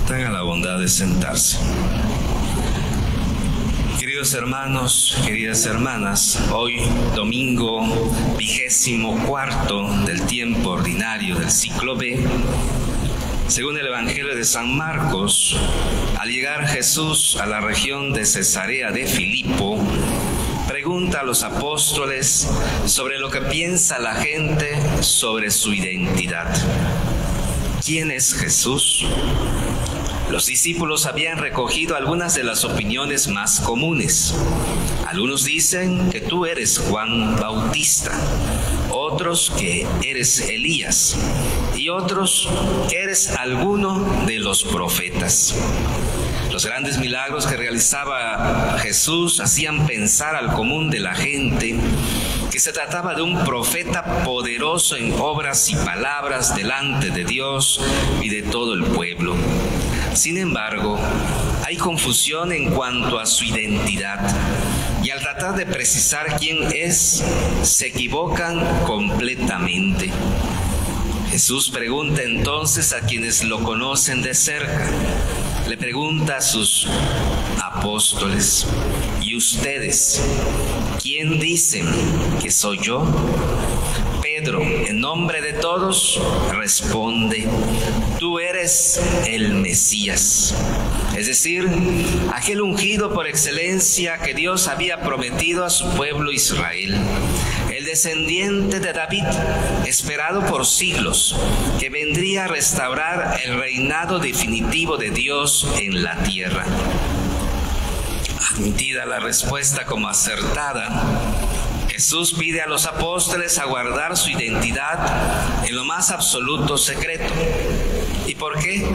Tengan la bondad de sentarse. Queridos hermanos, queridas hermanas, hoy domingo 24 del tiempo ordinario del ciclo B, según el Evangelio de San Marcos, al llegar Jesús a la región de Cesarea de Filipo, pregunta a los apóstoles sobre lo que piensa la gente sobre su identidad. ¿Quién es Jesús? Los discípulos habían recogido algunas de las opiniones más comunes. Algunos dicen que tú eres Juan Bautista, otros que eres Elías y otros que eres alguno de los profetas. Los grandes milagros que realizaba Jesús hacían pensar al común de la gente que se trataba de un profeta poderoso en obras y palabras delante de Dios y de todo el pueblo. Sin embargo, hay confusión en cuanto a su identidad, y al tratar de precisar quién es, se equivocan completamente. Jesús pregunta entonces a quienes lo conocen de cerca. Le pregunta a sus apóstoles: ¿y ustedes? ¿Quién dicen que soy yo? Pedro, en nombre de todos, responde: tú eres el Mesías, es decir, aquel ungido por excelencia que Dios había prometido a su pueblo Israel, el descendiente de David, esperado por siglos, que vendría a restaurar el reinado definitivo de Dios en la tierra. Admitida la respuesta como acertada, Jesús pide a los apóstoles a guardar su identidad en lo más absoluto secreto. ¿Y por qué?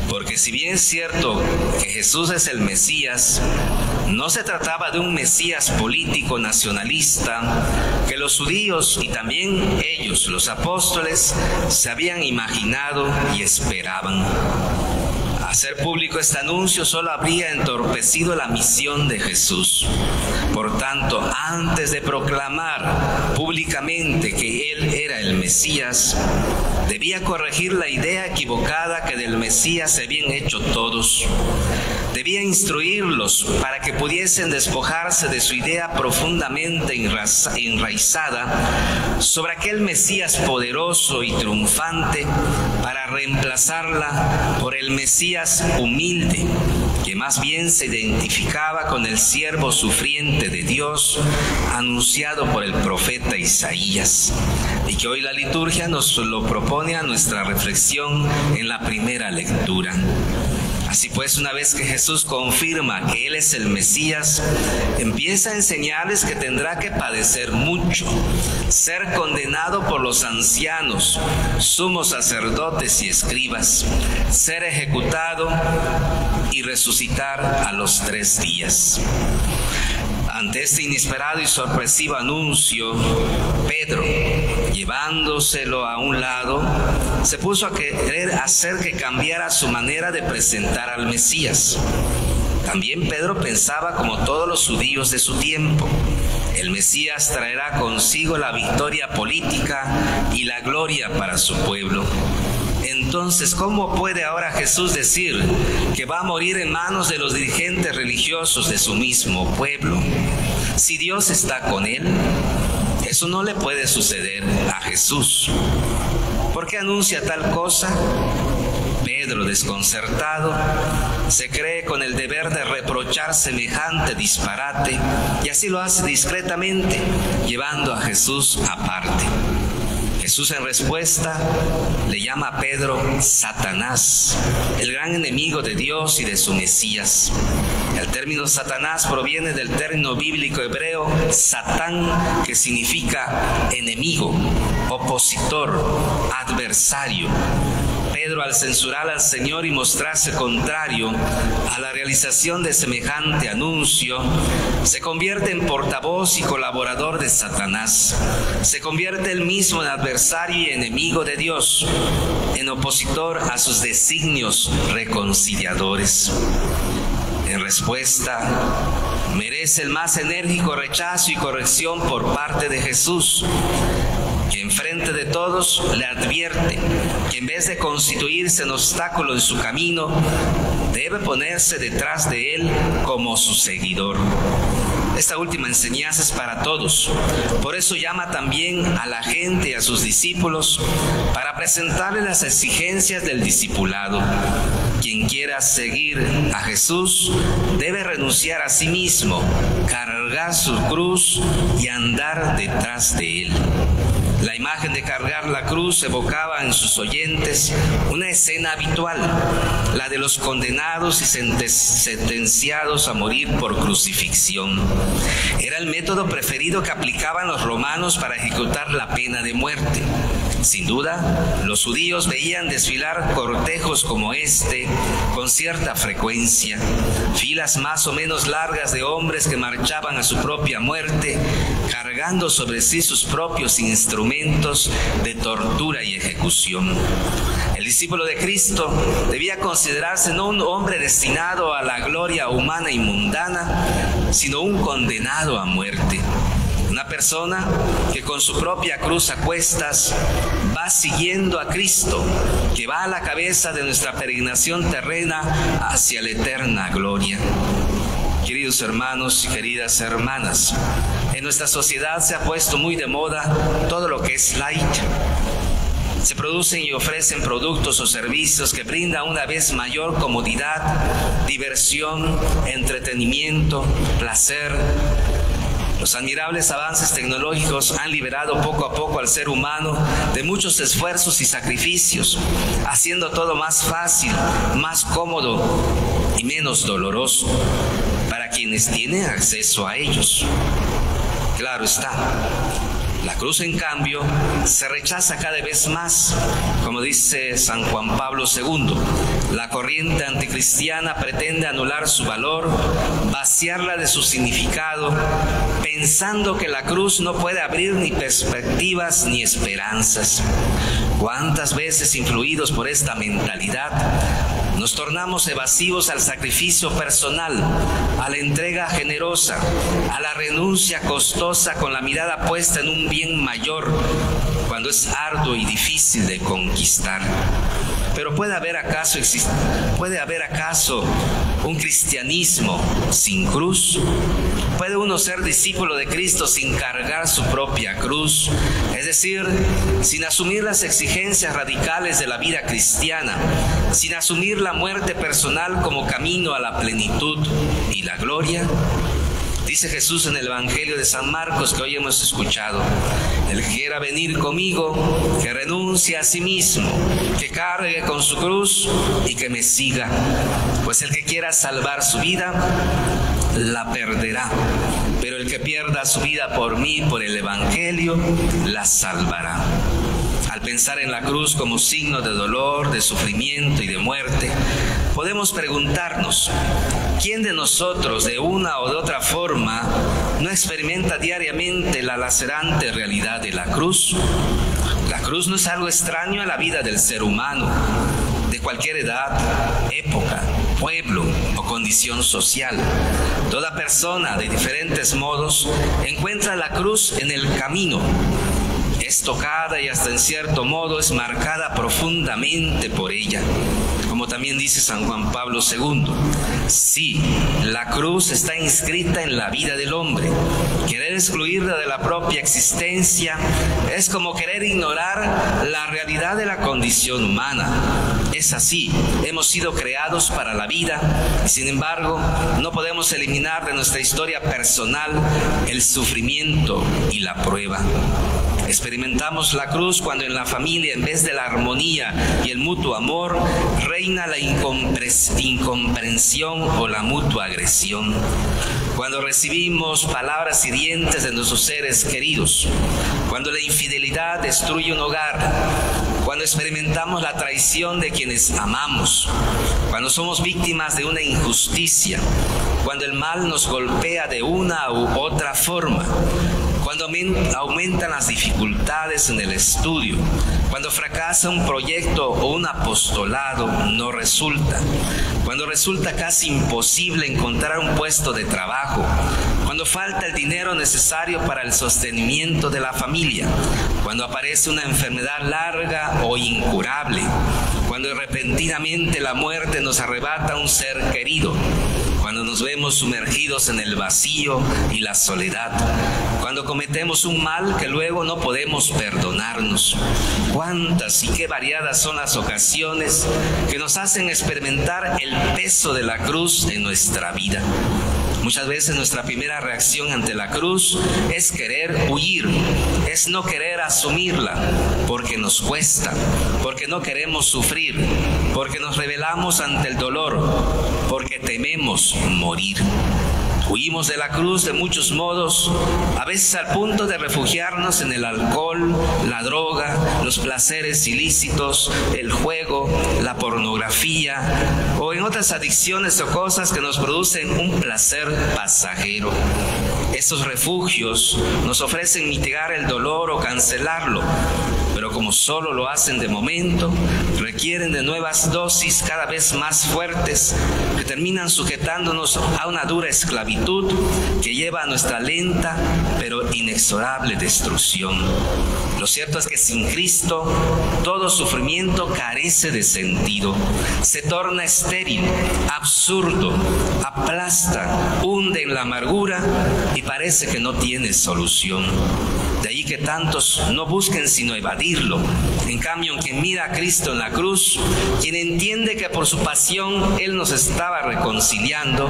Porque si bien es cierto que Jesús es el Mesías, no se trataba de un Mesías político nacionalista que los judíos y también ellos, los apóstoles, se habían imaginado y esperaban. Hacer público este anuncio solo habría entorpecido la misión de Jesús. Por tanto, antes de proclamar públicamente que Él era el Mesías, debía corregir la idea equivocada que del Mesías se habían hecho todos. Debía instruirlos para que pudiesen despojarse de su idea profundamente enraizada sobre aquel Mesías poderoso y triunfante, para reemplazarla por el Mesías humilde, que más bien se identificaba con el siervo sufriente de Dios anunciado por el profeta Isaías, y que hoy la liturgia nos lo propone a nuestra reflexión en la primera lectura. Así pues, una vez que Jesús confirma que Él es el Mesías, empieza a enseñarles que tendrá que padecer mucho, ser condenado por los ancianos, sumos sacerdotes y escribas, ser ejecutado y resucitar a los 3 días. Ante este inesperado y sorpresivo anuncio, Pedro, llevándoselo a un lado, se puso a querer hacer que cambiara su manera de presentar al Mesías. También Pedro pensaba como todos los judíos de su tiempo: el Mesías traerá consigo la victoria política y la gloria para su pueblo. Entonces, ¿cómo puede ahora Jesús decir que va a morir en manos de los dirigentes religiosos de su mismo pueblo? Si Dios está con él, eso no le puede suceder a Jesús. ¿Por qué anuncia tal cosa? Pedro, desconcertado, se cree con el deber de reprochar semejante disparate, y así lo hace discretamente, llevando a Jesús aparte. Jesús, en respuesta, le llama a Pedro Satanás, el gran enemigo de Dios y de su Mesías. El término Satanás proviene del término bíblico hebreo Satán, que significa enemigo, opositor, adversario. Pedro, al censurar al Señor y mostrarse contrario a la realización de semejante anuncio, se convierte en portavoz y colaborador de Satanás. Se convierte él mismo en adversario y enemigo de Dios, en opositor a sus designios reconciliadores. En respuesta, merece el más enérgico rechazo y corrección por parte de Jesús. que enfrente de todos le advierte que en vez de constituirse un obstáculo en su camino, debe ponerse detrás de él como su seguidor. Esta última enseñanza es para todos. Por eso llama también a la gente y a sus discípulos para presentarle las exigencias del discipulado. Quien quiera seguir a Jesús debe renunciar a sí mismo, cargar su cruz y andar detrás de él. La imagen de cargar la cruz evocaba en sus oyentes una escena habitual, la de los condenados y sentenciados a morir por crucifixión. Era el método preferido que aplicaban los romanos para ejecutar la pena de muerte. Sin duda, los judíos veían desfilar cortejos como este con cierta frecuencia, filas más o menos largas de hombres que marchaban a su propia muerte, cargando sobre sí sus propios instrumentos de tortura y ejecución. El discípulo de Cristo debía considerarse no un hombre destinado a la gloria humana y mundana, sino un condenado a muerte. Una persona que con su propia cruz a cuestas va siguiendo a Cristo, que va a la cabeza de nuestra peregrinación terrena hacia la eterna gloria. Queridos hermanos y queridas hermanas, en nuestra sociedad se ha puesto muy de moda todo lo que es light. Se producen y ofrecen productos o servicios que brindan una vez mayor comodidad, diversión, entretenimiento, placer. Los admirables avances tecnológicos han liberado poco a poco al ser humano de muchos esfuerzos y sacrificios, haciendo todo más fácil, más cómodo y menos doloroso para quienes tienen acceso a ellos. Claro está. La cruz, en cambio, se rechaza cada vez más. Como dice San Juan Pablo II, la corriente anticristiana pretende anular su valor, vaciarla de su significado, pensando que la cruz no puede abrir ni perspectivas ni esperanzas. ¿Cuántas veces, influidos por esta mentalidad, nos tornamos evasivos al sacrificio personal, a la entrega generosa, a la renuncia costosa con la mirada puesta en un bien mayor, cuando es arduo y difícil de conquistar? Pero ¿puede haber acaso un cristianismo sin cruz? ¿Puede uno ser discípulo de Cristo sin cargar su propia cruz? Es decir, sin asumir las exigencias radicales de la vida cristiana, sin asumir la muerte personal como camino a la plenitud y la gloria. Dice Jesús en el Evangelio de San Marcos, que hoy hemos escuchado: el que quiera venir conmigo, que renuncie a sí mismo, que cargue con su cruz y que me siga. Pues el que quiera salvar su vida, la perderá. Pero el que pierda su vida por mí, por el Evangelio, la salvará. Al pensar en la cruz como signo de dolor, de sufrimiento y de muerte, podemos preguntarnos: ¿quién de nosotros, de una o de otra forma, no experimenta diariamente la lacerante realidad de la cruz? La cruz no es algo extraño a la vida del ser humano, de cualquier edad, época, pueblo o condición social. Toda persona, de diferentes modos, encuentra la cruz en el camino. Es tocada y hasta en cierto modo es marcada profundamente por ella. Como también dice San Juan Pablo II, sí, la cruz está inscrita en la vida del hombre. Querer excluirla de la propia existencia es como querer ignorar la realidad de la condición humana. Es así, hemos sido creados para la vida y sin embargo no podemos eliminar de nuestra historia personal el sufrimiento y la prueba. Experimentamos la cruz cuando en la familia, en vez de la armonía y el mutuo amor, reina la incomprensión o la mutua agresión. Cuando recibimos palabras hirientes de nuestros seres queridos, cuando la infidelidad destruye un hogar, cuando experimentamos la traición de quienes amamos, cuando somos víctimas de una injusticia, cuando el mal nos golpea de una u otra forma, cuando aumentan las dificultades en el estudio, cuando fracasa un proyecto o un apostolado no resulta, cuando resulta casi imposible encontrar un puesto de trabajo, cuando cuando falta el dinero necesario para el sostenimiento de la familia, cuando aparece una enfermedad larga o incurable, cuando repentinamente la muerte nos arrebata a un ser querido, cuando nos vemos sumergidos en el vacío y la soledad, cuando cometemos un mal que luego no podemos perdonarnos. Cuántas y qué variadas son las ocasiones que nos hacen experimentar el peso de la cruz en nuestra vida. Muchas veces nuestra primera reacción ante la cruz es querer huir, es no querer asumirla, porque nos cuesta, porque no queremos sufrir, porque nos rebelamos ante el dolor, porque tememos morir. Huimos de la cruz de muchos modos, a veces al punto de refugiarnos en el alcohol, la droga, los placeres ilícitos, el juego, la pornografía o en otras adicciones o cosas que nos producen un placer pasajero. Estos refugios nos ofrecen mitigar el dolor o cancelarlo, pero como solo lo hacen de momento, requieren de nuevas dosis cada vez más fuertes que terminan sujetándonos a una dura esclavitud que lleva a nuestra lenta pero inexorable destrucción. Lo cierto es que sin Cristo todo sufrimiento carece de sentido, se torna estéril, absurdo, aplasta, hunde en la amargura y parece que no tiene solución. De ahí que tantos no busquen sino evadirlo. En cambio, quien mira a Cristo en la cruz, quien entiende que por su pasión Él nos estaba reconciliando,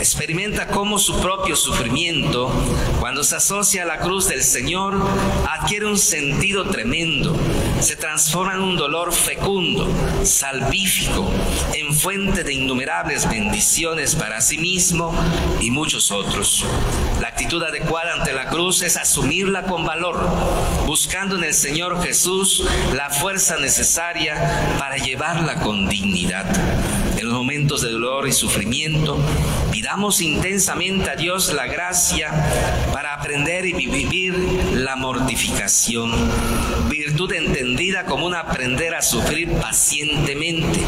experimenta cómo su propio sufrimiento, cuando se asocia a la cruz del Señor, adquiere un sentido tremendo, se transforma en un dolor fecundo, salvífico, en fuente de innumerables bendiciones para sí mismo y muchos otros. La actitud adecuada ante la cruz es asumirla con valor, buscando en el Señor Jesús la fuerza necesaria para llevarla con dignidad. En los momentos de dolor y sufrimiento, pidamos intensamente a Dios la gracia para aprender y vivir la mortificación, virtud entendida como un aprender a sufrir pacientemente,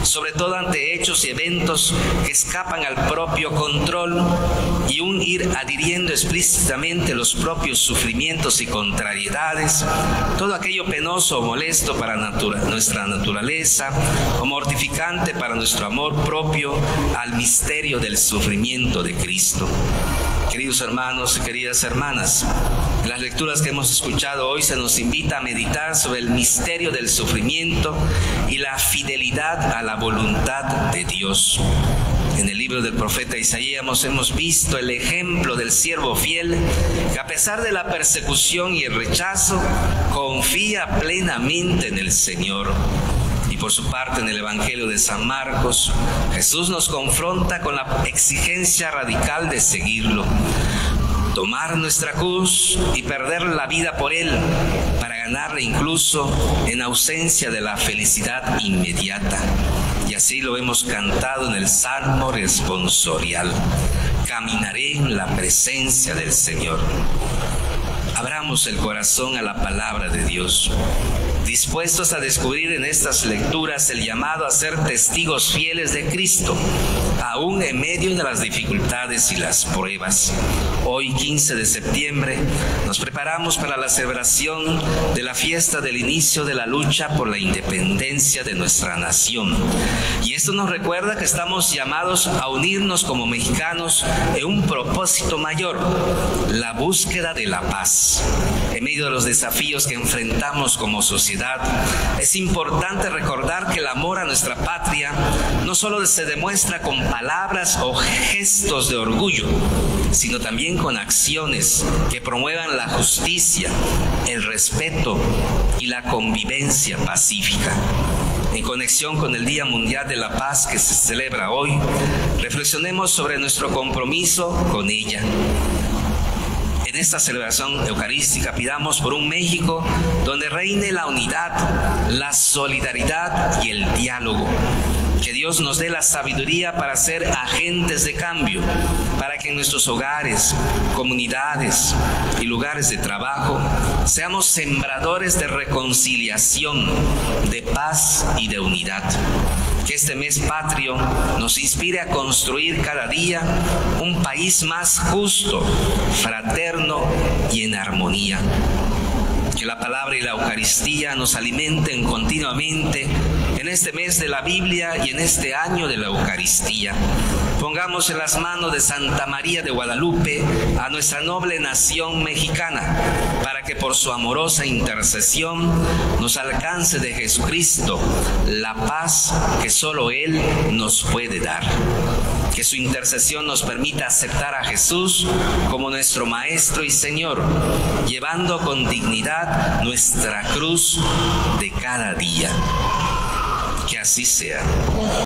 sobre todo ante hechos y eventos que escapan al propio control, y un ir adhiriendo explícitamente los propios sufrimientos y contrariedades, todo aquello penoso o molesto para nuestra naturaleza o mortificante para nuestro amor propio, al misterio del sufrimiento de Cristo. Queridos hermanos y queridas hermanas, en las lecturas que hemos escuchado hoy se nos invita a meditar sobre el misterio del sufrimiento y la fidelidad a la voluntad de Dios. En el libro del profeta Isaías hemos visto el ejemplo del siervo fiel que, a pesar de la persecución y el rechazo, confía plenamente en el Señor. Y por su parte, en el Evangelio de San Marcos, Jesús nos confronta con la exigencia radical de seguirlo, tomar nuestra cruz y perder la vida por Él, para ganarla incluso en ausencia de la felicidad inmediata. Y así lo hemos cantado en el Salmo responsorial: caminaré en la presencia del Señor. Abramos el corazón a la palabra de Dios, dispuestos a descubrir en estas lecturas el llamado a ser testigos fieles de Cristo, aún en medio de las dificultades y las pruebas. Hoy, 15 de septiembre, nos preparamos para la celebración de la fiesta del inicio de la lucha por la independencia de nuestra nación. Y esto nos recuerda que estamos llamados a unirnos como mexicanos en un propósito mayor: la búsqueda de la paz. En medio de los desafíos que enfrentamos como sociedad, es importante recordar que el amor a nuestra patria no solo se demuestra con palabras o gestos de orgullo, sino también con acciones que promuevan la justicia, el respeto y la convivencia pacífica. En conexión con el Día Mundial de la Paz que se celebra hoy, reflexionemos sobre nuestro compromiso con ella. En esta celebración eucarística pidamos por un México donde reine la unidad, la solidaridad y el diálogo. Que Dios nos dé la sabiduría para ser agentes de cambio, para que en nuestros hogares, comunidades y lugares de trabajo seamos sembradores de reconciliación, de paz y de unidad. Que este mes patrio nos inspire a construir cada día un país más justo, fraterno y en armonía. Que la palabra y la Eucaristía nos alimenten continuamente en este mes de la Biblia y en este año de la Eucaristía. Pongamos en las manos de Santa María de Guadalupe a nuestra noble nación mexicana, para que por su amorosa intercesión nos alcance de Jesucristo la paz que solo Él nos puede dar. Que su intercesión nos permita aceptar a Jesús como nuestro Maestro y Señor, llevando con dignidad nuestra cruz de cada día. Que así sea.